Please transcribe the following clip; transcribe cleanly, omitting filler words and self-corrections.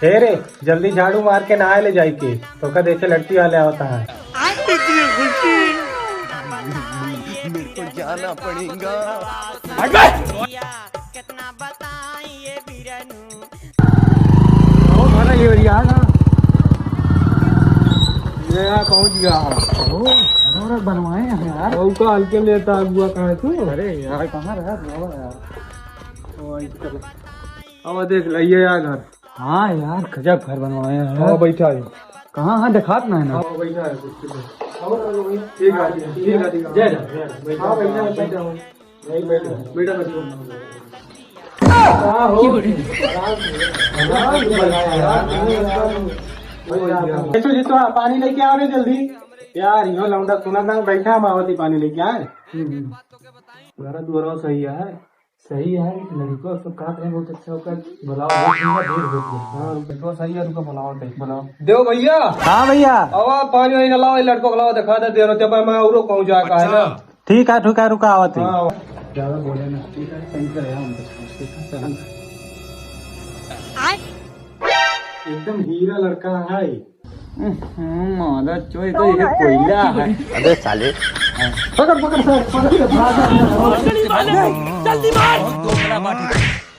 हे रे जल्दी झाड़ू मार के नहाए ले जाए के तो का देखे लड़की वाले होता है। मेरे को जाना पड़ेगा। कितना बताइए बीरनू ये यहाँ पहुँच गया हूँ। बनवाए हैं यार का हल्के लेता हुआ कहाँ तू। अरे यार कहाँ रहा यार। अब देख लिये यार घर। हाँ यार गजब घर बनवाए हैं। हाँ बैठा है कहाँ। हाँ दिखात ना है ना। बैठा है बेटा पानी लेके आ रहे जल्दी यार। यो लौंडा सुना था बैठा मावती पानी लेके आए। घर द्वारा सही है। सही है लड़को सब काट रहे बहुत अच्छा होकर बुलाओ लड़को सही है तुमको बुलाओ बुलाओ देव भैया। हाँ भैया अब पानी वानी लाओ लड़को को लाओ दिखा दे देर होते मैं और पहुँच जाए का है ना। ठीक है रुका आवत ज्यादा बोले ना। ठीक है सही से एकदम हीरा लड़का है। मादा चोई तो ये कोयला है। अबे साले पकड़ सर जल्दी मार